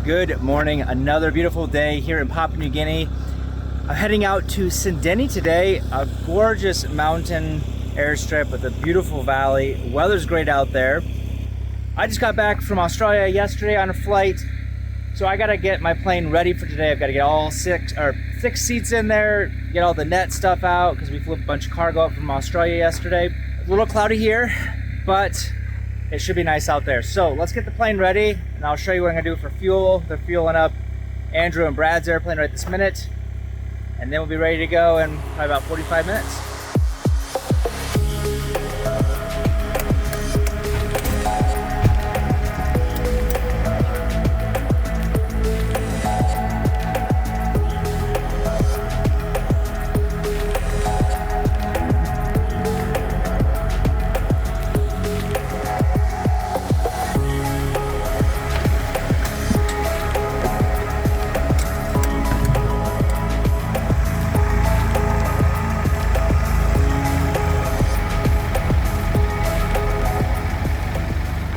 Good morning, another beautiful day here in Papua New Guinea. I'm heading out to Ceni today, a gorgeous mountain airstrip with a beautiful valley. Weather's great out there. I just got back from Australia yesterday on a flight, so I gotta get my plane ready for today. I've gotta get all six seats in there, get all the net stuff out, because we flew a bunch of cargo up from Australia yesterday. A little cloudy here, but it should be nice out there. So let's get the plane ready, and I'll show you what I'm gonna do for fuel. They're fueling up Andrew and Brad's airplane right this minute, and then we'll be ready to go in probably about 45 minutes.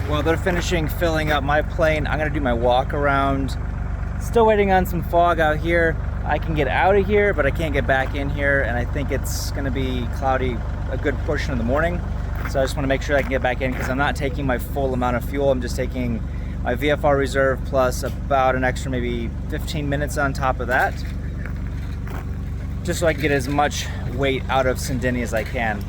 Well, they're finishing filling up my plane. I'm gonna do my walk around. Still waiting on some fog out here. I can get out of here, but I can't get back in here, and I think it's gonna be cloudy a good portion of the morning. So I just wanna make sure I can get back in, because I'm not taking my full amount of fuel. I'm just taking my VFR reserve plus about an extra maybe 15 minutes on top of that, just so I can get as much weight out of Ceni as I can.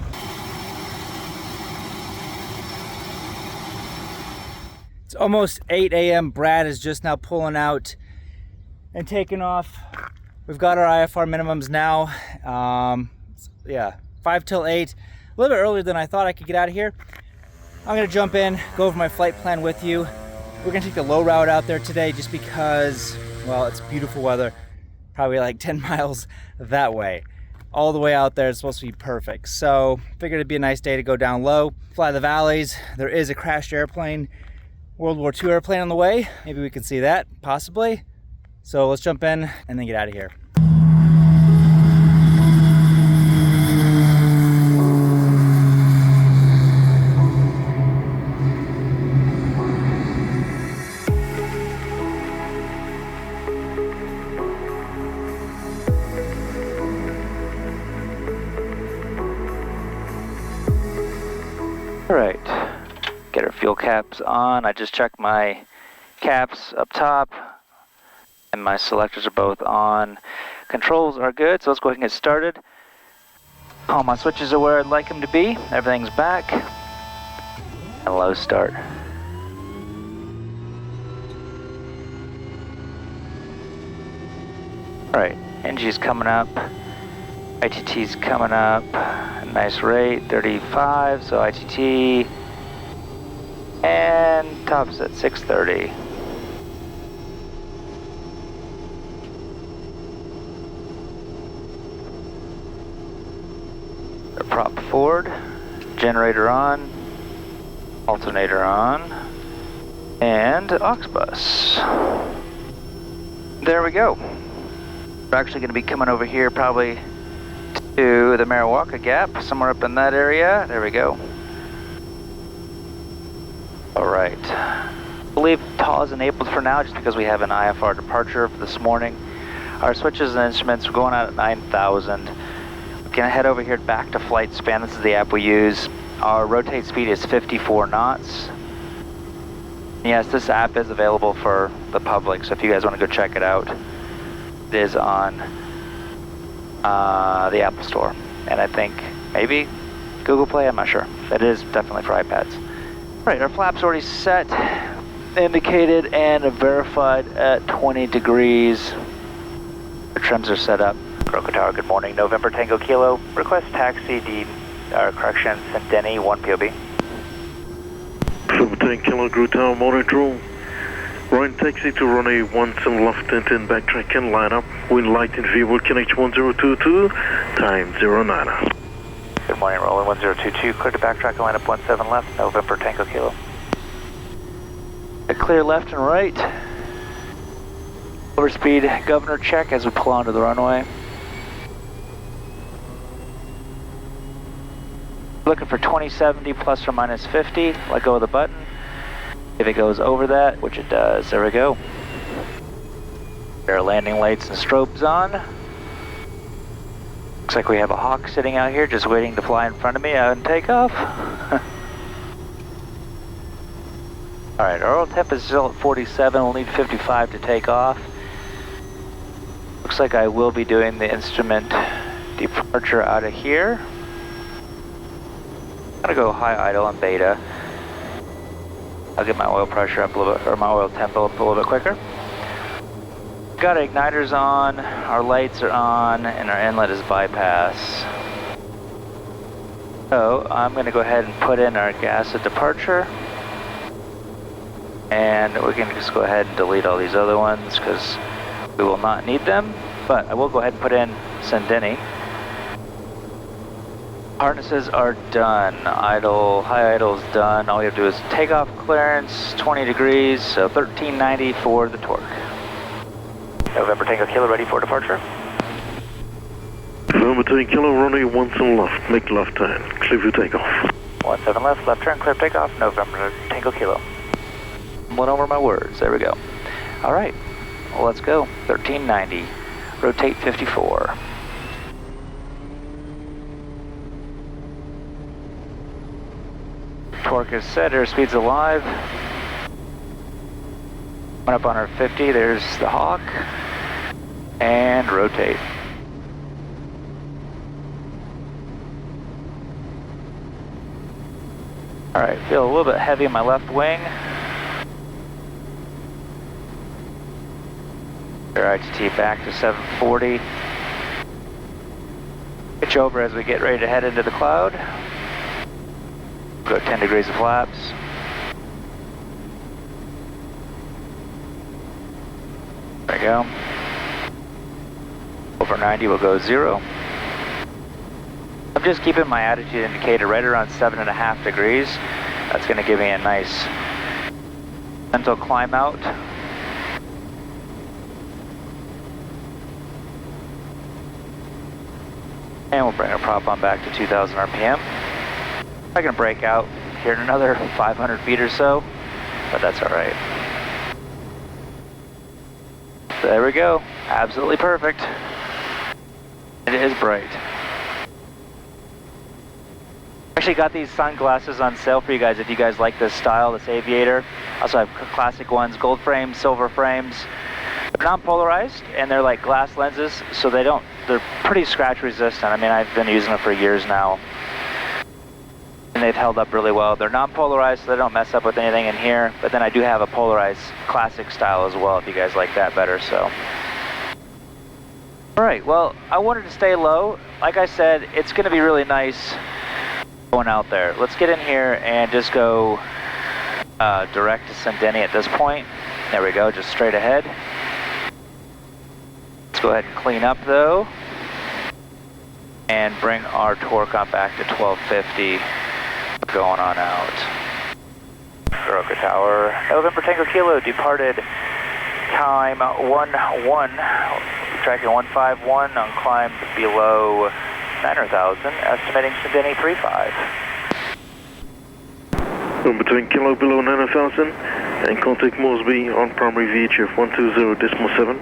It's almost 8 a.m. Brad is just now pulling out and taking off. We've got our IFR minimums now. Yeah, 5 till 8. A little bit earlier than I thought I could get out of here. I'm gonna jump in, go over my flight plan with you. We're gonna take the low route out there today just because, well, it's beautiful weather. Probably like 10 miles that way. All the way out there is supposed to be perfect. So figured it'd be a nice day to go down low, fly the valleys. There is a crashed airplane, World War II airplane on the way. Maybe we can see that, possibly. So let's jump in and then get out of here. All right. Get our fuel caps on. I just checked my caps up top, and my selectors are both on. Controls are good, so let's go ahead and get started. All my switches are where I'd like them to be. Everything's back. And low start. Alright, NG's coming up. ITT's coming up. Nice rate, 35, so ITT. And tops at 630. They're prop forward, generator on, alternator on, and aux bus. There we go. We're actually going to be coming over here probably to the Marawaka Gap, somewhere up in that area. There we go. Alright, I believe TAW is enabled for now just because we have an IFR departure for this morning. Our switches and instruments are going out at 9,000. We can head over here back to flight span. This is the app we use. Our rotate speed is 54 knots. Yes, this app is available for the public, so if you guys want to go check it out, it is on the Apple Store. And I think maybe Google Play, I'm not sure. It is definitely for iPads. Right, our flaps already set, indicated, and verified at 20 degrees. Our trims are set up. Croco Tower, good morning. November Tango Kilo. Request taxi correction, Ceni, 1 POB. November Tango Kilo, Crew Tower, morning room. Right taxi to runway 17 left and backtrack and line up. Wind light and view will connect 1022, time 09. Good morning, rolling 1022, clear to backtrack and line up 17 left, November Tango Kilo. A clear left and right. Overspeed governor check as we pull onto the runway. Looking for 2070 plus or minus 50, let go of the button. If it goes over that, which it does, there we go. There are landing lights and strobes on. Looks like we have a Hawk sitting out here just waiting to fly in front of me and take off. Alright, our oil temp is still at 47, we'll need 55 to take off. Looks like I will be doing the instrument departure out of here. I'm gonna go high idle and beta. I'll get my oil pressure up a little bit, or my oil temp up a little bit quicker. Got our igniters on, our lights are on, and our inlet is bypass. So I'm gonna go ahead and put in our gas at departure. And we can just go ahead and delete all these other ones because we will not need them. But I will go ahead and put in Ceni. Harnesses are done. Idle, high idle is done. All we have to do is takeoff clearance, 20 degrees, so 1390 for the torque. November Tango Kilo ready for departure. November Tango Kilo, runway 17 left, make left turn, clear for takeoff. 17 left turn, clear takeoff, November Tango Kilo. Went over my words, there we go. All right, well, let's go, 1390, rotate 54. Torque is set, airspeed's alive. Went up on our 50, there's the Hawk. And rotate. All right, feel a little bit heavy in my left wing. RITT back to 740. Pitch over as we get ready to head into the cloud. Go 10 degrees of flaps. There we go. Over 90 will go 0. I'm just keeping my attitude indicator right around 7.5 degrees. That's going to give me a nice mental climb out. And we'll bring our prop on back to 2,000 RPM. I'm going to break out here in another 500 feet or so, but that's all right. There we go. Absolutely perfect. It is bright. Actually got these sunglasses on sale for you guys if you guys like this style, this aviator. Also have classic ones, gold frames, silver frames. They're non-polarized and they're like glass lenses, so they're pretty scratch resistant. I mean, I've been using them for years now. And they've held up really well. They're non-polarized, so they don't mess up with anything in here. But then I do have a polarized classic style as well if you guys like that better, so. All right, well, I wanted to stay low. Like I said, it's gonna be really nice going out there. Let's get in here and just go direct to Ceni at this point. There we go, just straight ahead. Let's go ahead and clean up though. And bring our torque on back to 1250. Going on out. Soroka Tower, November Tango Kilo, departed time 1-1, tracking 151 on climb below 9,000, estimating Ceni 35. November Tango Kilo below 9,000, and contact Mosby on primary VHF 120.7,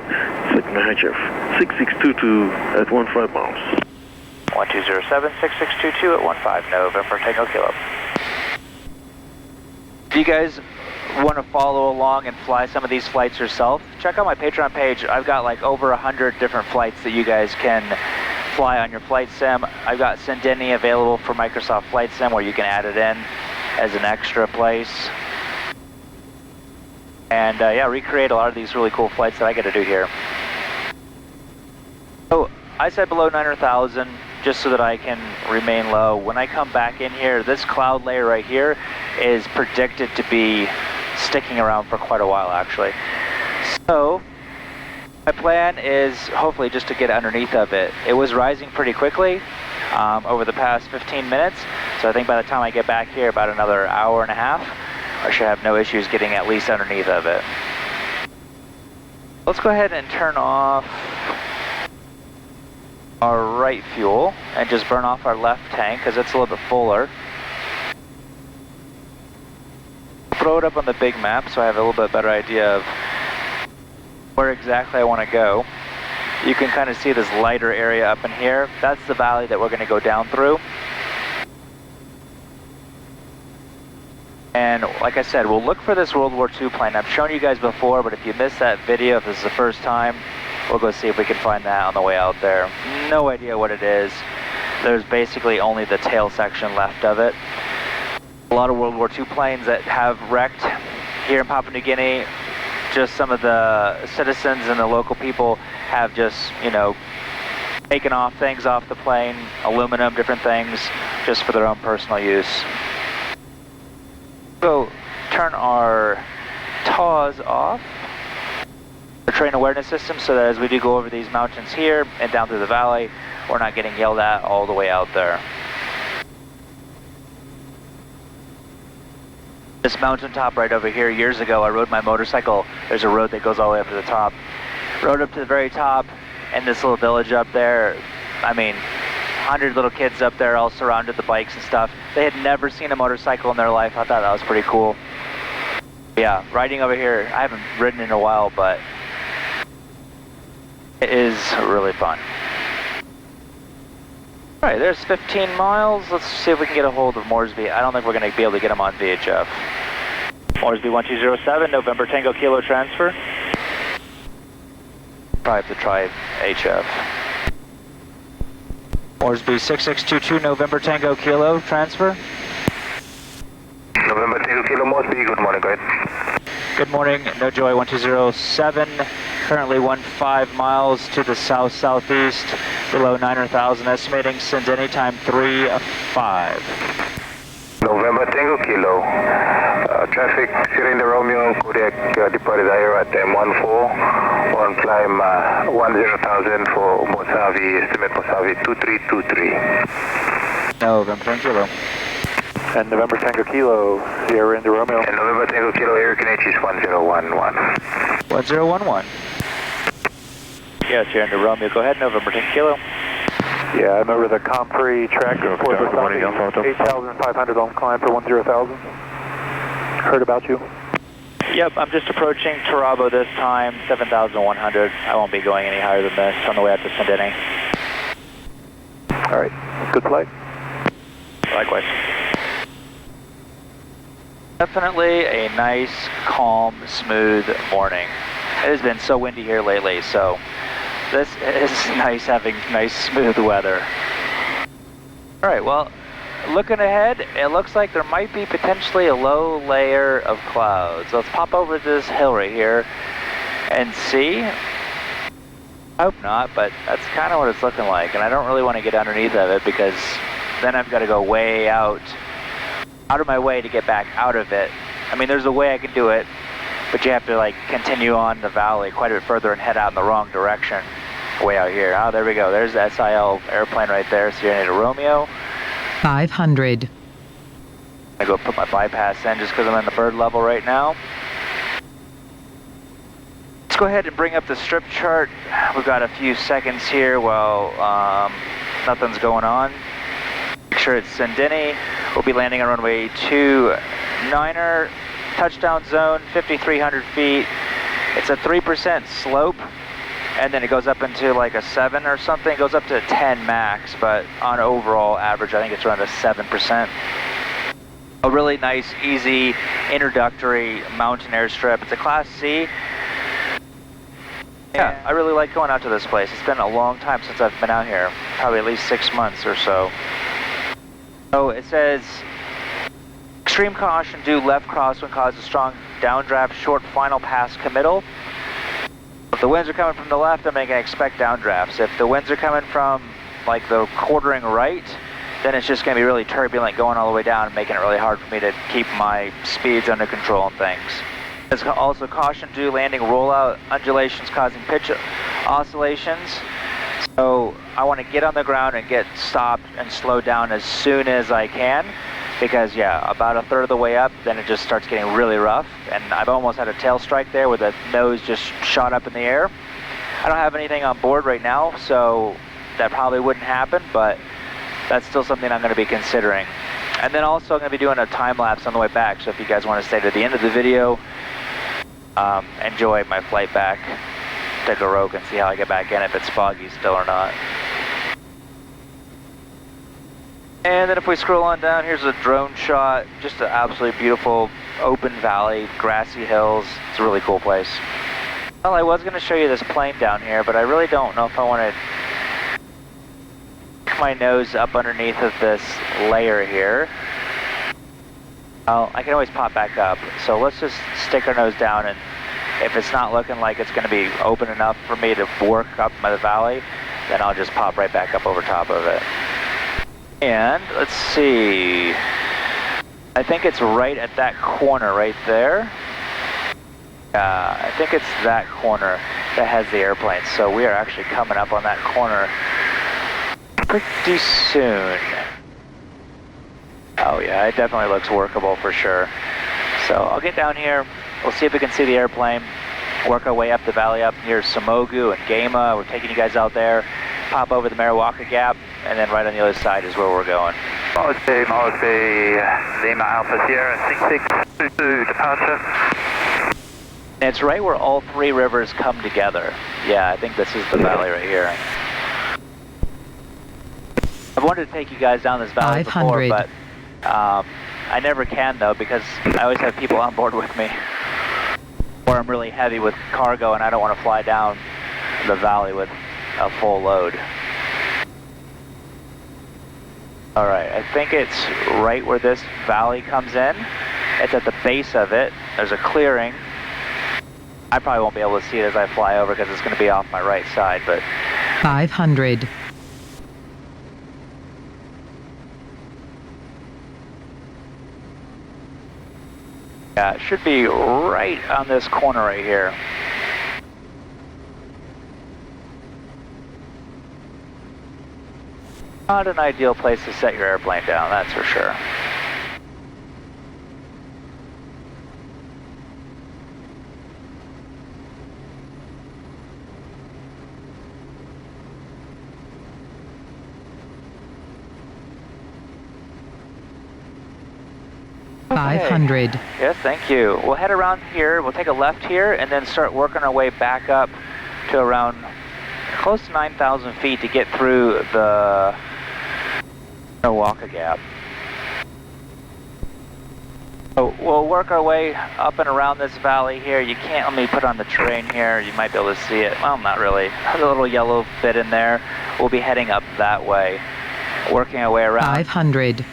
second HF 6622 at 15 miles. 1207, 6622 at 15, November Tango Kilo. If you guys want to follow along and fly some of these flights yourself, check out my Patreon page. I've got like over 100 different flights that you guys can fly on your flight sim. I've got Ceni available for Microsoft Flight Sim where you can add it in as an extra place. And yeah, recreate a lot of these really cool flights that I get to do here. So I said below 9,000 just so that I can remain low. When I come back in here, this cloud layer right here is predicted to be sticking around for quite a while actually. So my plan is hopefully just to get underneath of it. It was rising pretty quickly over the past 15 minutes. So I think by the time I get back here, about another hour and a half, I should have no issues getting at least underneath of it. Let's go ahead and turn off our right fuel and just burn off our left tank because it's a little bit fuller. Throw it up on the big map so I have a little bit better idea of where exactly I want to go. You can kind of see this lighter area up in here. That's the valley that we're going to go down through. And like I said, we'll look for this World War II plane. I've shown you guys before, but if you missed that video, if this is the first time, we'll go see if we can find that on the way out there. No idea what it is. There's basically only the tail section left of it. A lot of World War II planes that have wrecked here in Papua New Guinea, just some of the citizens and the local people have just, you know, taken off things off the plane, aluminum, different things, just for their own personal use. So turn our TAWs off, our terrain awareness system, so that as we do go over these mountains here and down through the valley, we're not getting yelled at all the way out there. This mountaintop right over here, years ago, I rode my motorcycle. There's a road that goes all the way up to the top. Rode up to the very top, and this little village up there, I mean, 100 little kids up there all surrounded the bikes and stuff. They had never seen a motorcycle in their life. I thought that was pretty cool. Yeah, riding over here, I haven't ridden in a while, but it is really fun. All right, there's 15 miles. Let's see if we can get a hold of Moresby. I don't think we're going to be able to get him on VHF. Moresby 1207, November Tango Kilo transfer. Probably have to try HF. Moresby 6622, November Tango Kilo transfer. November Tango Kilo Moresby, good morning, go ahead. Good morning, No Joy 1207. Currently 15 miles to the south-southeast, below 9,000, estimating send anytime 3-5. November Tango Kilo, traffic Sierra India Romeo, Kodiak departed air at M14, on climb 10,000 for Mosavi, estimate Mosavi 2323. November Tango Kilo. And November Tango Kilo, Sierra India Romeo. And November Tango Kilo, Air Canadian is 1011. 1011. Yeah, Sierra India Romeo, go ahead, November Tango Kilo. Yeah, I remember the Compre tracker for the 8,500 on climb for 10,000. Heard about you. Yep, I'm just approaching Tarabo this time, 7,100. I won't be going any higher than this on the way out to Ceni. All right, good flight. Likewise. Definitely a nice, calm, smooth morning. It has been so windy here lately, so this is nice having nice, smooth weather. All right, well, looking ahead, it looks like there might be potentially a low layer of clouds. Let's pop over this hill right here and see. I hope not, but that's kind of what it's looking like, and I don't really want to get underneath of it because then I've got to go way out of my way to get back out of it. I mean, there's a way I can do it, but you have to like continue on the valley quite a bit further and head out in the wrong direction way out here. Oh, there we go. There's the SIL airplane right there, Sierra India Romeo. 500. I go put my bypass in just because I'm in the bird level right now. Let's go ahead and bring up the strip chart. We've got a few seconds here while nothing's going on. Make sure it's Ceni. We'll be landing on runway 29er, touchdown zone, 5,300 feet. It's a 3% slope, and then it goes up into like a 7 or something. It goes up to 10 max, but on overall average, I think it's around a 7%. A really nice, easy, introductory mountain airstrip. It's a Class C. Yeah, I really like going out to this place. It's been a long time since I've been out here, probably at least 6 months or so. So it says, extreme caution, do left crosswind causes strong downdraft, short final pass committal. If the winds are coming from the left, I'm going to expect downdrafts. If the winds are coming from like the quartering right, then it's just going to be really turbulent going all the way down and making it really hard for me to keep my speeds under control and things. There's also caution due landing rollout undulations causing pitch oscillations. So I want to get on the ground and get stopped and slowed down as soon as I can, because yeah, about a third of the way up, then it just starts getting really rough, and I've almost had a tail strike there where the nose just shot up in the air. I don't have anything on board right now, so that probably wouldn't happen, but that's still something I'm going to be considering. And then also I'm going to be doing a time lapse on the way back, so if you guys want to stay to the end of the video, enjoy my flight back. take a roke and see how I get back in, if it's foggy still or not. And then if we scroll on down, here's a drone shot. Just an absolutely beautiful open valley, grassy hills. It's a really cool place. Well, I was going to show you this plane down here, but I really don't know if I want to stick my nose up underneath of this layer here. Well, I can always pop back up. So let's just stick our nose down, and if it's not looking like it's going to be open enough for me to work up the valley, then I'll just pop right back up over top of it. And let's see, I think it's right at that corner right there. I think it's that corner that has the airplane. So we are actually coming up on that corner pretty soon. Oh yeah, it definitely looks workable for sure. So I'll get down here, we'll see if we can see the airplane, work our way up the valley up near Samogu and Gama. We're taking you guys out there, pop over the Mariwaka Gap, and then right on the other side is where we're going. Mosby, Lima Alpha Sierra, 6622 departure. And it's right where all three rivers come together. Yeah, I think this is the valley right here. I've wanted to take you guys down this valley before, but I never can though, because I always have people on board with me. Or I'm really heavy with cargo and I don't want to fly down the valley with a full load. Alright, I think it's right where this valley comes in. It's at the base of it. There's a clearing. I probably won't be able to see it as I fly over because it's going to be off my right side, but 500. yeah, it should be right on this corner right here. Not an ideal place to set your airplane down, that's for sure. Okay. 500. Yes, thank you. We'll head around here, we'll take a left here, and then start working our way back up to around close to 9,000 feet to get through the Mariwaka Gap. So we'll work our way up and around this valley here. You can't, let me put on the terrain here, you might be able to see it. Well, not really. A little yellow bit in there. We'll be heading up that way, working our way around. 500.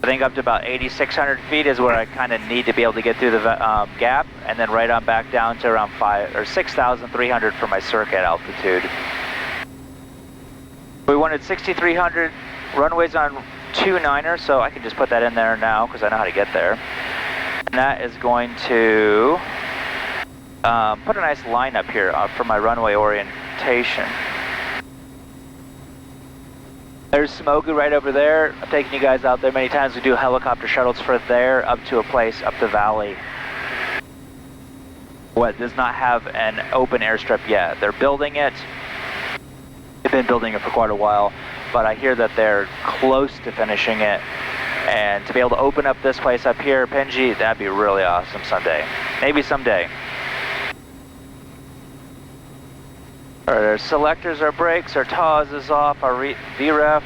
I think up to about 8,600 feet is where I kind of need to be able to get through the gap, and then right on back down to around 6,300 for my circuit altitude. We wanted 6,300 runways on 29er, so I can just put that in there now because I know how to get there. And that is going to put a nice line up here for my runway orientation. There's Samogu right over there. I've taken you guys out there many times. We do helicopter shuttles for there up to a place up the valley. What does not have an open airstrip yet. They're building it. They've been building it for quite a while, but I hear that they're close to finishing it. And to be able to open up this place up here, Penji, that'd be really awesome someday. Maybe someday. Our selectors, our brakes, our TAWS is off, our VREF.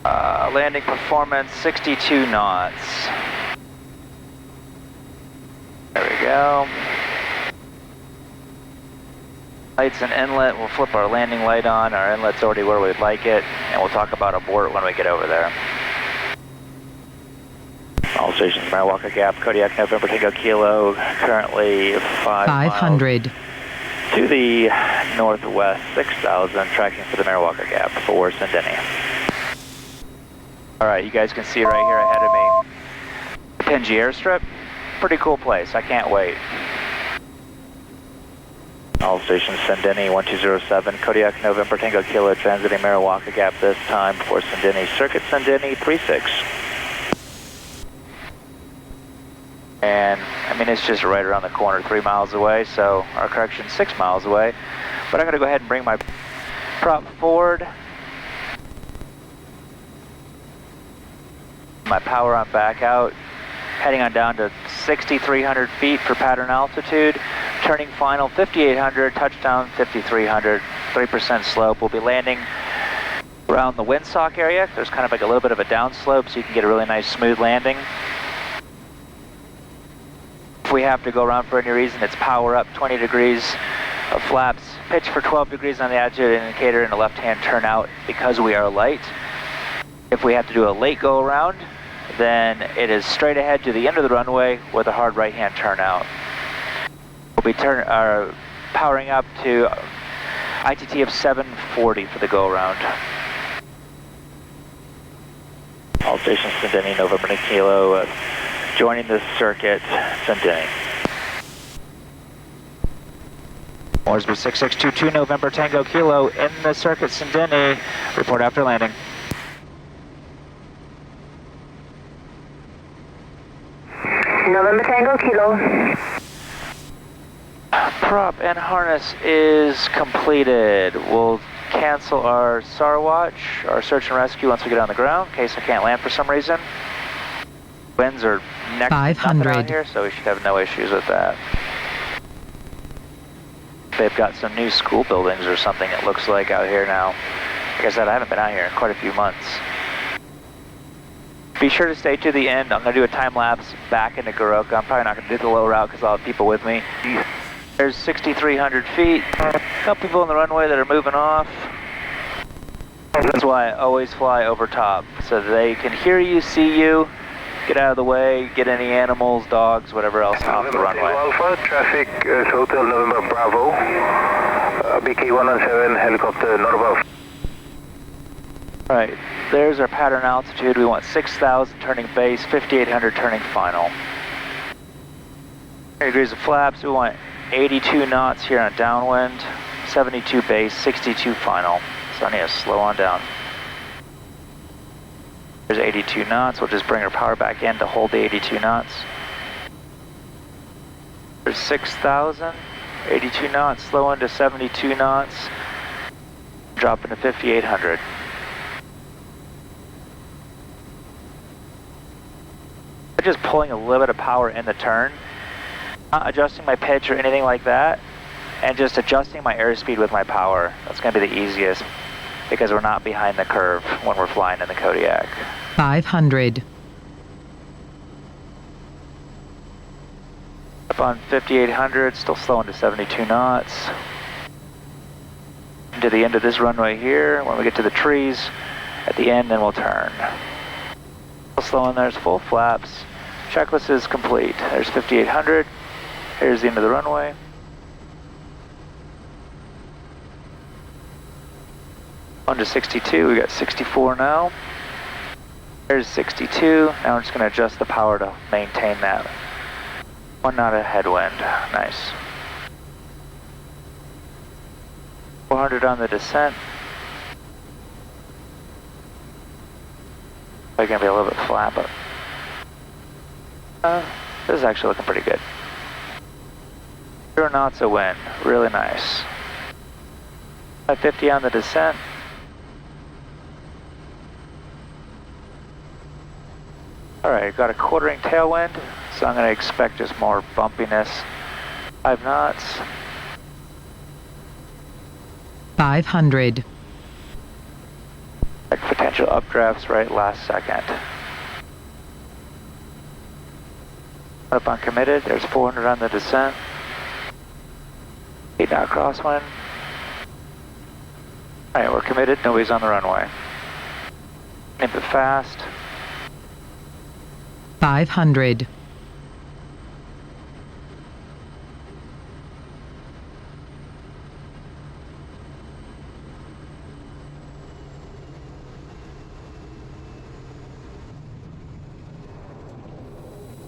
Landing performance, 62 knots. There we go. Lights and inlet, we'll flip our landing light on. Our inlet's already where we'd like it, and we'll talk about abort when we get over there. All stations, Mariwaka Gap, Kodiak, November, Tango Kilo, currently 500. To the northwest, 6,000, tracking for the Mariwaka Gap for Ceni. Alright, you guys can see right here ahead of me, Penji Airstrip. Pretty cool place, I can't wait. All stations, Ceni 1207, Kodiak, November, Tango Kilo, transiting Mariwaka Gap this time for Ceni. Circuit Ceni 36. And I mean, it's just right around the corner, 3 miles away, so, or correction, 6 miles away. But I'm gonna go ahead and bring my prop forward. My power on back out, heading on down to 6,300 feet for pattern altitude. turning final 5,800, touchdown 5,300, 3% slope. We'll be landing around the windsock area. There's kind of like a little bit of a downslope, so you can get a really nice smooth landing. If we have to go around for any reason, it's power up 20 degrees of flaps, pitch for 12 degrees on the attitude indicator, and a left-hand turnout because we are light. If we have to do a late go around, then it is straight ahead to the end of the runway with a hard right-hand turnout. We'll be powering up to ITT of 740 for the go around. All stations Ceni, November Kilo, joining the circuit, Ceni. Orsby 6622 November Tango Kilo in the circuit Ceni. Report after landing. November Tango Kilo. Prop and harness is completed. We'll cancel our SAR watch, our search and rescue once we get on the ground, in case I can't land for some reason. Winds are next to nothing out here, so we should have no issues with that. They've got some new school buildings or something, it looks like, out here now. Like I said, I haven't been out here in quite a few months. Be sure to stay to the end. I'm going to do a time lapse back into Garoka. I'm probably not going to do the low route because I'll have people with me. There's 6,300 feet. A couple people on the runway that are moving off. That's why I always fly over top, so they can hear you, see you, get out of the way, get any animals, dogs, whatever else off the runway. Alpha, traffic is Hotel November Bravo, BK117 helicopter not above. Right, there's our pattern altitude. We want 6,000 turning base, 5,800 turning final. 30 degrees of flaps, we want 82 knots here on downwind, 72 base, 62 final. So I need to slow on down. There's 82 knots, we'll just bring our power back in to hold the 82 knots. There's 6,000, 82 knots, slow into 72 knots, drop into 5,800. Just pulling a little bit of power in the turn, not adjusting my pitch or anything like that, and just adjusting my airspeed with my power. That's going to be the easiest because we're not behind the curve when we're flying in the Kodiak. 500. Up on 5,800, still slowing to 72 knots. To the end of this runway here, when we get to the trees, at the end, then we'll turn. Still slowing, there's full flaps. Checklist is complete. There's 5,800. Here's the end of the runway. On to 62, we got 64 now. There's 62. Now we're just going to adjust the power to maintain that. 1 knot of headwind. Nice. 400 on the descent. Probably going to be a little bit flat, but this is actually looking pretty good. 0 knots of wind, really nice. 550 on the descent. Alright, got a quartering tailwind, so I'm going to expect just more bumpiness. 5 knots. 500. Potential updrafts right last second. Up on committed, there's 400 on the descent. 8 knot crosswind. Alright, we're committed, nobody's on the runway. Nip it fast. 500.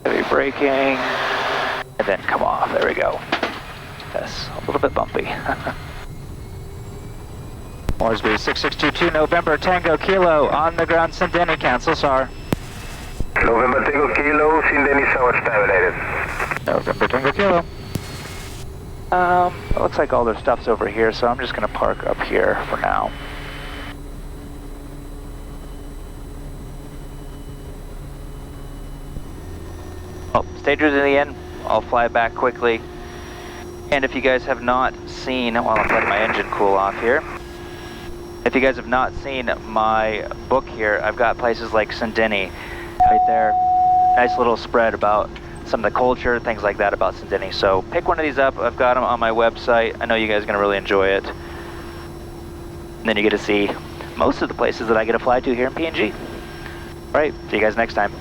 Heavy braking, and then come off. There we go. Yes, a little bit bumpy. Orsby 6622 November Tango Kilo on the ground. Ceni, cancel SAR. November Tango Kilo, Ceni SAR tabulated. November Tango Kilo. It looks like all their stuff's over here, so I'm just going to park up here for now. Oh, stay true to the end. I'll fly back quickly. And if you guys have not seen, while I'm letting my engine cool off here, if you guys have not seen my book here, I've got places like Ceni right there. Nice little spread about some of the culture, things like that about Ceni. So pick one of these up. I've got them on my website. I know you guys are going to really enjoy it. And then you get to see most of the places that I get to fly to here in PNG. All right, see you guys next time.